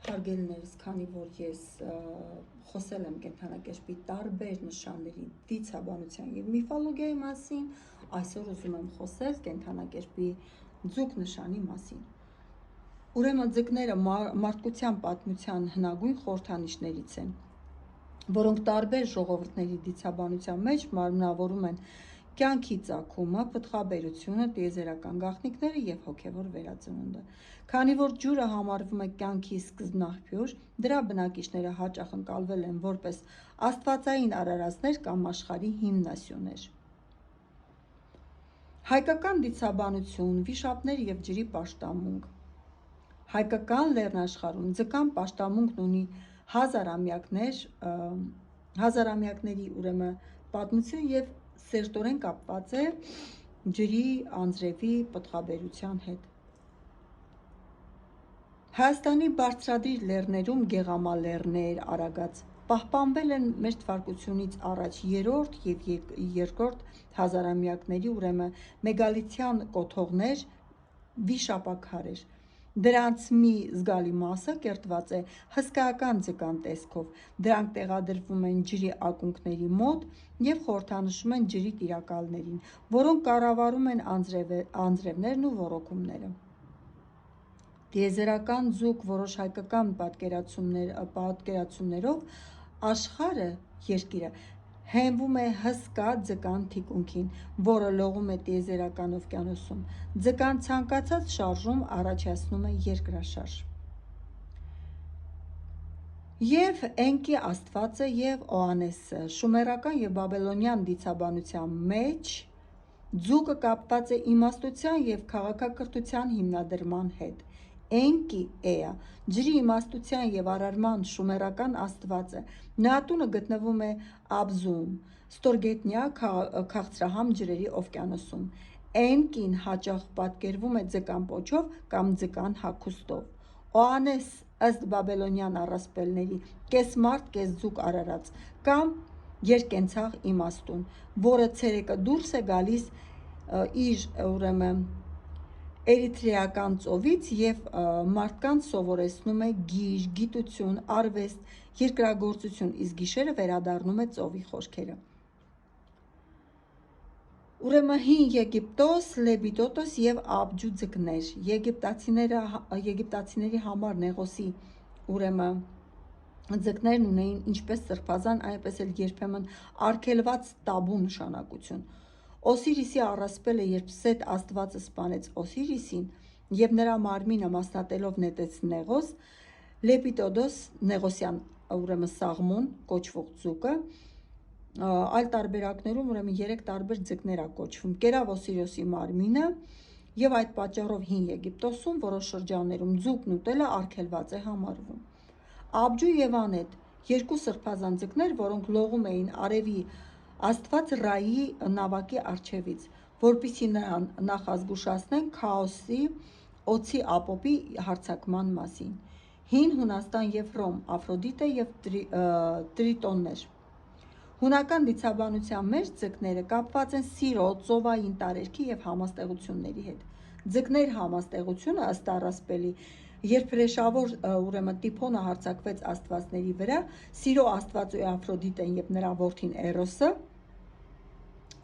Հարգելիներս, քանի որ ես խոսել եմ կենդանակերպի տարբեր նշանների դիցաբանության և միֆոլոգիայի մասին, այսօր ուզում եմ խոսել կենդանակերպի ձուկ նշանի մասին։ Ուրեմն ձկները մարդկության պատմության հնագույն խորհրդանիշներից են, որոնք տարբեր ժողովուրդների դիցաբանության մեջ մարմնավորում են կյանքի ծագումը, պտղաբերությունը, տիեզերական գաղտնիքները և հոգևոր վերածնունդը։ Քանի որ ջուրը համարվում է կյանքի սկզբնաղբյուր, դրա բնակիչները հաճախ ընկալվել են որպես աստվածային արարածներ կամ աշխարհի հիմնասյուներ։ Հայկական դիցաբանություն, վիշապներ և ջրի պաշտամունք։ Հայկական լեռնաշխարհում ձկան պաշտամունքն ունի հազարամյակների պատմություն և սերտորեն կապված է ջրի, անձրևի պտղաբերության հետ։ Հայաստանի բարձրադիր լեռներում գեղամալեռներ, արագած պահպանվել են մ.թ.ա. 3-րդ և 2-րդ հազարամյակների մեգալիթյան կոթողներ, վիշապաքարեր։ Դրանց մի զգալի մասը կերտված է հսկայական ձկան տեսքով։ Դրանք տեղադրվում են ջրի ակունքների մոտ և խորհրդանշում են ջրի տիրակալներին, որոնք կառավարում են անձրևներն ու ոռոգումները։ Տիեզերական ձուկ Որոշ հայկական պատկերացումներով երկիրը հենվում է հսկա ձկան թիկունքին, որը լողում է տիեզերական օվկիանոսում։ Ձկան ցանկացած շարժում առաջացնում է երկրաշարժ։ Եվ Էնկի աստվածը և Օանեսը։ Շումերական և բաբելոնյան դիցաբանության մեջ ձուկը կապված է իմաստության և քաղաքակրթության հիմնադրման հետ։ Էնկի Էա, ջրի իմաստության և արարման շումերական աստվածը։ Նրա տունը գտնվում է Աբզուում, ստորգետնյա քաղցրահամ ջրերի օվկիանոսում։ Էնկին հաճախ պատկերվում է ձկան պոչով կամ ձկան հագուստով։ Օանես, ըստ բաբելոնյան առասպելների, կես-մարդ, կես-ձուկ արարած կամ երկկենցաղ իմաստուն, որը ցերեկը դուրս է գալիս իր էրիթրեական ծովից և մարդկանց սովորեցնում է գիր, գիտություն, արվեստ, երկրագործություն, իսկ գիշերը վերադառնում է ծովի խորքերը։ Հին Եգիպտոս, Լեպիդոտոս և Աբջու ձկներ։ Եգիպտացիների համար Նեղոսի ձկներն ունեին ինչպես սրբազան, այնպես էլ երբեմն արգելված տաբու նշանակություն։ Օսիրիսի առասպելը, երբ Սեթ աստվածը սպանեց Օսիրիսին և նրա մարմինը մասնատելով նետեց Նեղոս, Լեպիդոտոս, Նեղոսյան Սաղմոն կոչվող ձուկը, այլ տարբերակներում 3 տարբեր ձկներ է կոչվում, կերավ Օսիրիսի մարմինը, և այդ պատճառով Հին Եգիպտոսում որոշ շրջաններում ձուկն ուտելը արգելված է համարվում։ Աբջու և Անետ, 2 սրբազան ձկներ, որոնք լողում էին արևի աստված Ռայի նավակի առջևից, որպեսզի նրան նախազգուշացնեն Քաոսի օձի ապոպի հարձակման մասին։ Հին Հունաստան և Հռոմ, Աֆրոդիտը և Տրիտոններ։ Հունական դիցաբանության մեջ ձկները կապված են սիրո, ծովային տարերքի և համաստեղությունների հետ։ Ձկներ համաստեղությունը, ըստ առասպելի, երբ հրեշավոր Տիփոնը հարձակվեց աստվածների վրա, սիրո աստվածուհի Աֆրոդիտեն և նրա որդին Էրոսը,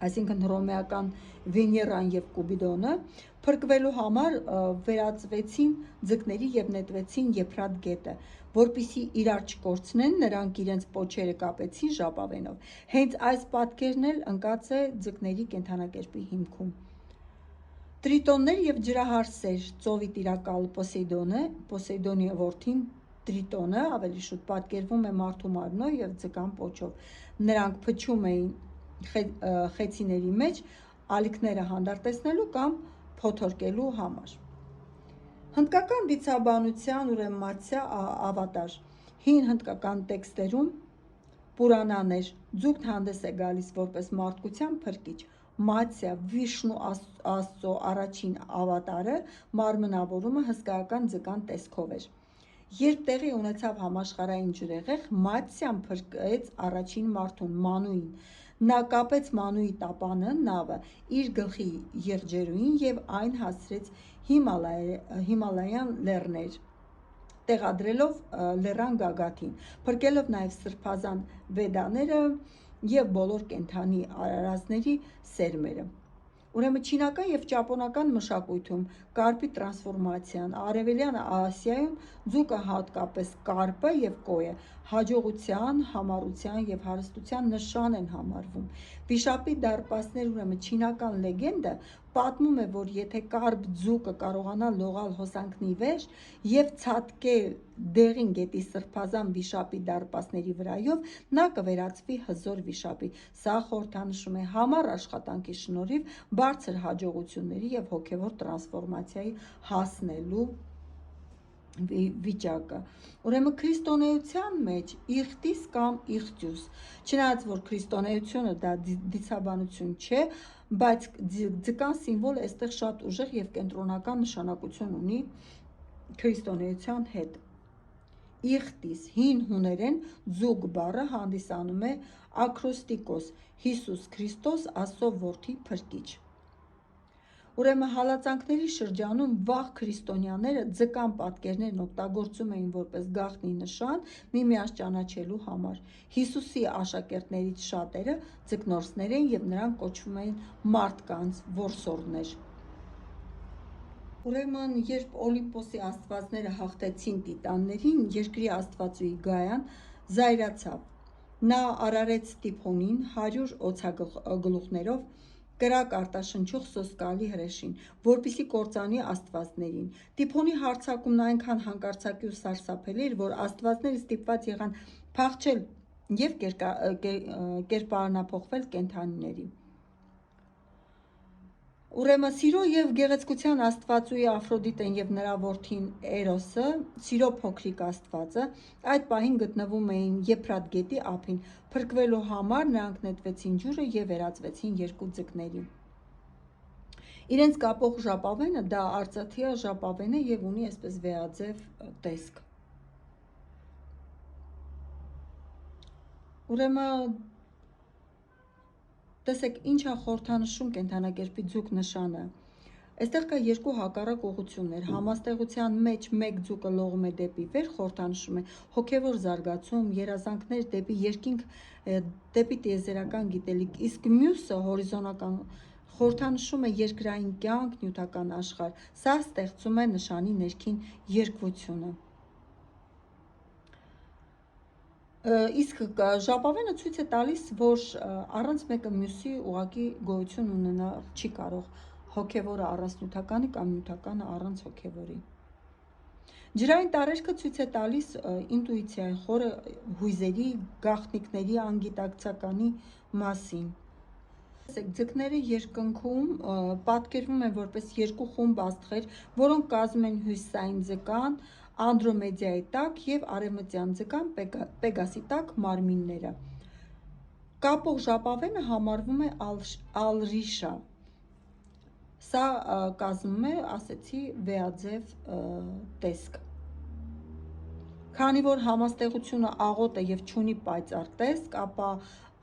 հռոմեական Վեներան և Կուպիդոնը, փրկվելու համար վերածվեցին ձկների և նետվեցին Եփրատ գետը, որպեսզի իրար չկորցնեն, նրանք իրենց պոչերը կապեցին ժապավենով։ Հենց այս պատկերն էլ ընկած է ձկների կենդանակերպի հիմքում։ Տրիտոններ և ջրահարսեր։ Ծովի տիրակալ Պոսեյդոնի որդին Տրիտոնը ավելի շուտ պատկերվում է մարդու մարմնով և ձկան պոչով։ Նրանք փչում էին խեցիների մեջ ալիքները հանդարտեցնելու կամ փոթորկելու համար։ Հնդկական դիցաբանության Մատսյա ավատար։ Հին հնդկական տեքստերում Պուրանաներ ձուկն հանդես է գալիս որպես մարդկության փրկիչ։ Մատսյա Վիշնու աստծո առաջին ավատարը մարմնավորումը հսկայական ձկան տեսքով էր։ Երբ տեղի ունեցավ համաշխարհային ջրհեղեղ, Մատսյան փրկեց առաջին մարդուն՝ Մանուին։ Նա կապեց Մանուի տապանը (նավը) իր գլխի եղջերուին և այն հասցրեց Հիմալայան լեռներ տեղադրելով լեռան գագաթին, փրկելով նաև սրբազան վեդաները և բոլոր կենդանի արարածների սերմերը։ Ուրեմն չինական և ճապոնական մշակույթում կարպի տրանսֆորմացիան, Արևելյան Ասիայում ձուկը, հատկապես կարպը և կոյը, հաջողության, համառության և հարստության նշան են համարվում։ Վիշապի դարպասներ Ուրեմն չինական լեգենդը պատմում է, որ եթե կարպ ձուկը կարողանա լողալ հոսանքների վեր և ցատկել դեղին գետի սրբազան վիշապի դարպասների վրայով, նա կվերածվի հզոր վիշապի։ Սա խորհրդանշում է համառ աշխատանքի շնորհիվ բարձր հաջողությունների և հոգևոր տրանսֆորմացիայի հասնելու վիճակը։ Ուրեմն քրիստոնեության մեջ իղտիս կամ իղտյուս, չնայած որ քրիստոնեությունը դա դիցաբանություն չէ, բայց ձկան սիմվոլը այստեղ շատ ուժեղ և կենտրոնական նշանակություն ունի քրիստոնեության հետ։ Իղտիս հին հուներեն ձուկ բառը հանդիսանում է ակրոստիկոս, Հիսուս Քրիստոս Աստծո որդի փրկիչ։ Ուրեմն հալածանքների շրջանում վաղ քրիստոնյաները ձկան պատկերներն օգտագործում էին որպես գաղտնի նշան միմյանց ճանաչելու համար։ Հիսուսի աշակերտներից շատերը ձկնորսներ էին և նրանք կոչվում էին մարդկանց որսորդներ։ Ուրեմն երբ Օլիմպոսի աստվածները հաղթեցին տիտաններին, երկրի աստվածուհի Գայան զայրացավ։ Նա արարեց Տիփոնին 100 օձագլուխներով կրակ արտաշնչող սոսկալի հրեշին, որպեսզի կործանի աստվածներին։ Տիփոնի հարձակումն այնքան հանկարծակի ու սարսափելի էր, որ աստվածները ստիպված եղան փախչել և կերպարանափոխվել կենդանիների։ Ուրեմն սիրո և գեղեցկության աստվածուհի Աֆրոդիտեն և նրա որդին Էրոսը, սիրո փոքրիկ աստվածը, այդ պահին գտնվում էին Եփրատ գետի ափին։ Փրկվելու համար նրանք նետվեցին ջուրը և վերածվեցին երկու ձկների։ Իրենց կապող ժապավենը դա արծաթյա ժապավեն է և ունի այսպես վեաձև տեսք։ Ուրեմն տեսեք ինչ է խորհրդանշում կենդանակերպի ձուկ նշանը։ Այստեղ կա երկու հակառակ ուղղություններ։ Համաստեղության մեջ մեկ ձուկը լողում է դեպի վեր, խորհրդանշում է հոգևոր զարգացում, երազանքներ դեպի երկինք, դեպի տիեզերական գիտելիք, իսկ մյուսը հորիզոնական խորհրդանշում է երկրային կյանք, նյութական աշխարհ։ Սա ստեղծում է նշանի ներքին երկվությունը։ Իսկ ժապավենը ցույց է տալիս, որ առանց մեկը մյուսի ուղղակի գոյություն ունենալ չի կարող, հոգևորը առանց նյութականի կամ նյութականը առանց հոգևորի։ Ջրային տարերքը ցույց է տալիս ինտուիցիայի, խորը հույզերի, գաղտնիքների, անգիտակցականի մասին։ Ձկները երկնքում պատկերվում են որպես երկու խումբ աստղեր, որոնք կազմում են հյուսիսային ձկան Անդրոմեդայի տակ և արևմտյան ձկան Պեգասի տակ մարմինները։ Կապող ժապավենը համարվում է Ալրիշա։ Սա կազմում է, ասեցի, վեաձև տեսք։ Քանի որ համաստեղությունը աղոտ է և չունի պայծառ տեսք, ապա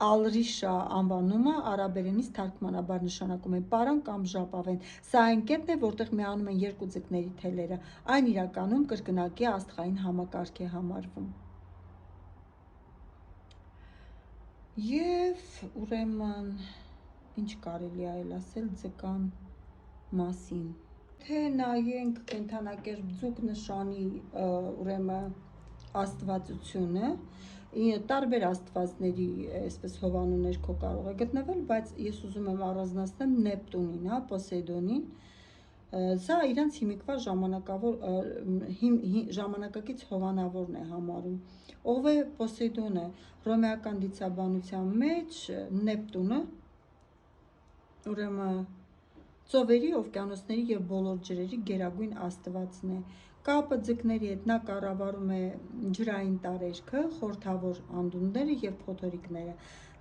Ալրիշա անվանումը արաբերենից թարգմանաբար նշանակում է պարան կամ ժապավեն։ Սա այն կետն է, որտեղ միանում են երկու ձկների թելերը։ Այն իրականում կրկնակի աստղային համակարգ է համարվում։ Եվ ուրեմն ինչ կարելի է այլ ասել ձկան մասին։ Թե նայենք կենդանակերպ ձուկ նշանի ուրեմն աստվածությունը, տարբեր աստվածների այսպես հովանու ներքո կարող է գտնվել, բայց ես ուզում եմ առանձնացնեմ Նեպտունին, Պոսեյդոնին։ Սա իրանց հիմիկվա ժամանակակից հովանավորն է համարում։ Ով է Պոսեյդոնը։ Հռոմեական դիցաբանության մեջ Նեպտունը ուրեմն ծովերի, օվկիանոսների և բոլոր ջրերի գերագույն աստվածն է։ Կապը ձկների հետ նա կառավարում է ջրային տարերքը, խորհրդավոր անդունդները և փոթորիկները։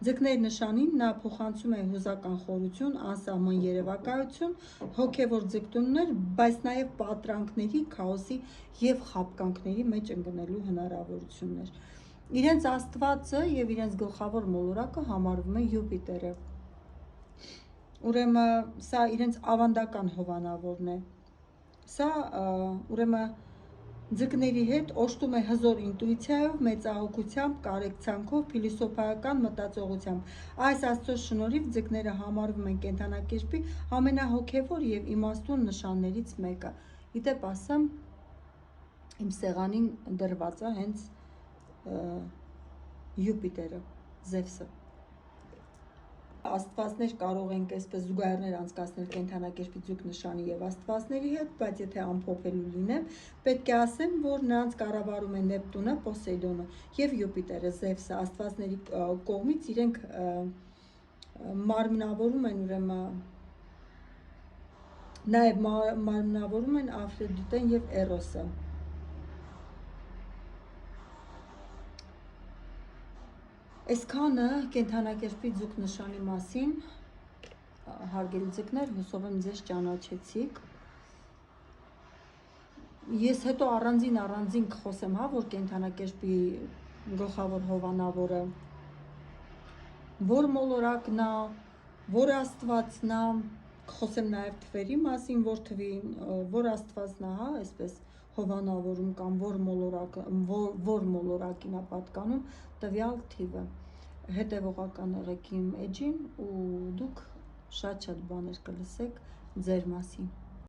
Ձկների նշանին նա փոխանցում է հուզական խորություն, անսահման երևակայություն, հոգևոր ձգտումներ, բայց նաև պատրանքների, քաոսի և խաբկանքների մեջ ընկնելու հնարավորություններ։ Իրենց աստվածը և իրենց գլխավոր մոլորակը համարվում է Յուպիտերը։ Ուրեմն սա իրենց ավանդական հովանավորն է։ Սա ուրեմն Ձկների հետ օժտում է հզոր ինտուիցիայով, մեծահոգությամբ, կարեկցանքով, փիլիսոփայական մտածողությամբ։ Այս աստծո շնորհիվ ձկները համարվում են կենդանակերպի ամենահոգևոր եւ իմաստուն նշաններից մեկը։ Գիտեք, ասեմ, իմ սեղանին դրված է հենց Յուպիտերը, Զևսը։ Աստվածներ կարող ենք այսպես զուգահեռներ անցկացնել կենդանակերպի ձուկ նշանի եւ աստվածների հետ, բայց եթե ամփոփելու լինեմ, պետք է ասեմ, որ նրանց կառավարում է Նեպտունը, Պոսեյդոնը եւ Յուպիտերը, Զևսը, աստվածների կողմից իրենք մարմնավորում են ուրեմն նաեւ մարմնավորում են Աֆրոդիտեն եւ Էրոսը։ Այսքանը կենդանակերպի ձուկ նշանի մասին, հարգելի ձկներ, հուսով եմ ձեզ ճանաչեցիք։ Ես հետո առանձին կխոսեմ, հա, որ կենդանակերպի գլխավոր հովանավորը որ մոլորակն է, որ աստվածն է, կխոսեմ նաև թվերի մասին, որ աստվածն է, հա, այսպես հովանավորում կամ որ մոլորակին է պատկանում տվյալ թիվը։ Հետևողական եղեք իմ էջին ու դուք շատ բաներ կլսեք ձեր մասին։